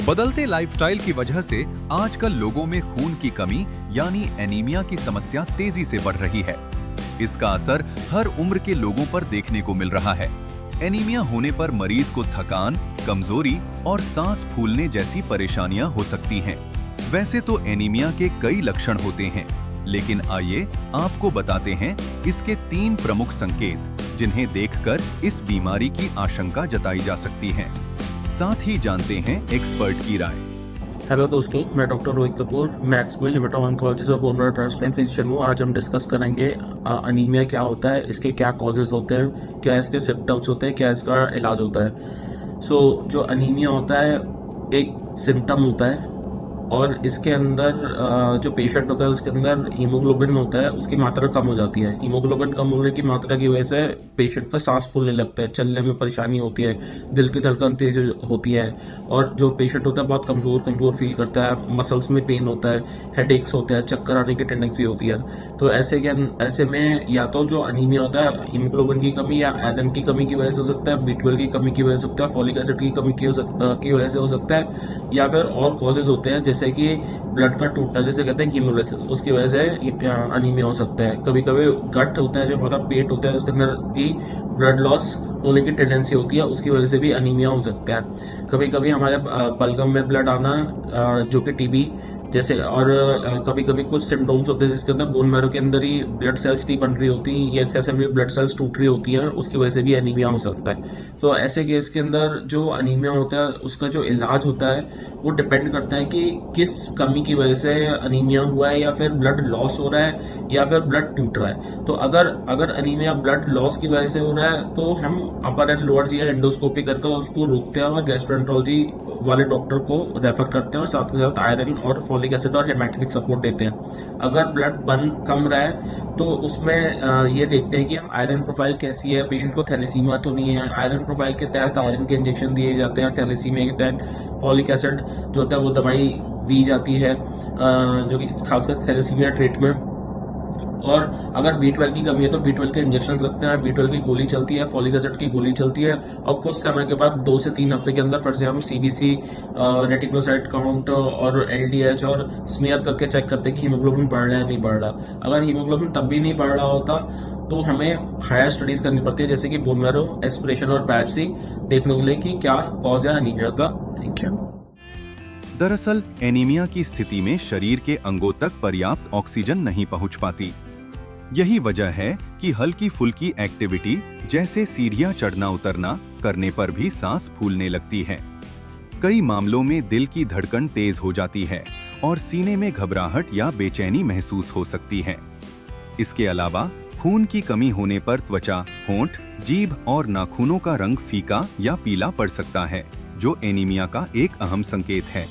बदलते लाइफस्टाइल की वजह से आजकल लोगों में खून की कमी यानी एनीमिया की समस्या तेजी से बढ़ रही है। इसका असर हर उम्र के लोगों पर देखने को मिल रहा है। एनीमिया होने पर मरीज को थकान, कमजोरी और सांस फूलने जैसी परेशानियां हो सकती हैं। वैसे तो एनीमिया के कई लक्षण होते हैं, लेकिन आइए आपको बताते हैं इसके 3 प्रमुख संकेत जिन्हें देखकर इस बीमारी की आशंका जताई जा सकती है। साथ ही जानते हैं एक्सपर्ट की राय। हेलो दोस्तों, मैं डॉक्टर रोहित कपूर, मैक्स में हेमेटो-ऑन्कोलॉजिस्ट और बोन मैरो ट्रांसप्लांट फिजिशियन हूँ। आज हम डिस्कस करेंगे अनीमिया क्या होता है, इसके क्या कॉजेज होते हैं, क्या इसके सिम्टम्स होते हैं, क्या इसका इलाज होता है। जो अनीमिया होता है एक सिम्टम होता है और इसके अंदर जो पेशेंट होता है उसके अंदर हीमोग्लोबिन होता है, उसकी मात्रा कम हो जाती है। हीमोग्लोबिन कम होने की मात्रा की वजह से पेशेंट का सांस फूलने लगता है, चलने में परेशानी होती है, दिल की धड़कन तेज होती है और जो पेशेंट होता है बहुत कमज़ोर फील करता है, मसल्स में पेन होता है, हेडेक्स होते हैं, चक्कर आने की टेंडेंसी होती है। तो ऐसे में या तो जो अनीमिया होता है हीमोग्लोबिन की कमी या आयरन की कमी की वजह से हो सकता है, B12 की कमी की वजह से हो सकता है, फॉलिक एसिड की कमी की वजह से हो सकता है, या फिर और कॉजेज होते हैं जैसे कि ब्लड का टूटना, जैसे कहते हैं हीमोलाइसिस, उसकी वजह से अनीमिया हो सकता है। कभी कभी गट होता है, जो हमारा पेट होता है, उसके अंदर भी ब्लड लॉस होने की टेंडेंसी होती है, उसकी वजह से भी अनीमिया हो सकता है। कभी कभी हमारे बलगम में ब्लड आना, जो कि टीबी जैसे, और कभी कभी कुछ सिम्टम्स होते हैं जिसके अंदर बोन मैरो के अंदर ही ब्लड सेल्स नहीं बन रही होती, या एक्सेसिव ब्लड सेल्स टूट रही होती हैं, उसकी वजह से भी एनीमिया हो सकता है। तो ऐसे केस के अंदर जो अनीमिया होता है उसका जो इलाज होता है वो डिपेंड करता है कि किस कमी की वजह से अनीमिया हुआ है, या फिर ब्लड लॉस हो रहा है, या फिर ब्लड टूट रहा है। तो अगर अनीमिया ब्लड लॉस की वजह से हो रहा है तो हम अपर एंड लोअर जी एंडोस्कोपी करके उसको रोकते हैं और गैस्ट्रोएंटरोलॉजी वाले डॉक्टर को रेफर करते हैं और साथ के साथ आयरन और फॉलिक एसिड और हेमेटिक सपोर्ट देते हैं। अगर ब्लड कम रहा है तो उसमें ये देखते हैं कि आयरन प्रोफाइल कैसी है, पेशेंट को थैलेसीमिया तो नहीं है। आयरन प्रोफाइल के तहत आयरन के इंजेक्शन दिए जाते हैं, थैलेसीमिया के तहत फॉलिक एसिड जो होता है वो दवाई दी जाती है, जो कि खासकर थैलेसीमिया ट्रीट में। और अगर B12 की कमी है तो B12 के इंजेक्शन लगते हैं, B12 की गोली चलती है, फॉलिक एसिड की गोली चलती है, और कुछ समय के बाद 2 से 3 हफ्ते के अंदर फिर से हम CBC, रेटिकुलोसाइट काउंट और LDH और स्मीयर करके चेक करते हैं कि हीमोग्लोबिन बढ़ रहा है नहीं बढ़ रहा। अगर हीमोग्लोबिन तब भी नहीं बढ़ रहा होता तो हमें हायर स्टडीज करनी पड़ती है, जैसे कि बोन मैरो एस्पिरेशन और बायोप्सी, देखने के लिए कि क्या कॉज है अनीमिया का। Thank you. दरअसल एनीमिया की स्थिति में शरीर के अंगों तक पर्याप्त ऑक्सीजन नहीं पहुंच पाती। यही वजह है कि हल्की फुल्की एक्टिविटी जैसे सीढ़ियां चढ़ना उतरना करने पर भी सांस फूलने लगती है। कई मामलों में दिल की धड़कन तेज हो जाती है और सीने में घबराहट या बेचैनी महसूस हो सकती है। इसके अलावा खून की कमी होने पर त्वचा, होंठ, जीभ और नाखूनों का रंग फीका या पीला पड़ सकता है, जो एनीमिया का एक अहम संकेत है।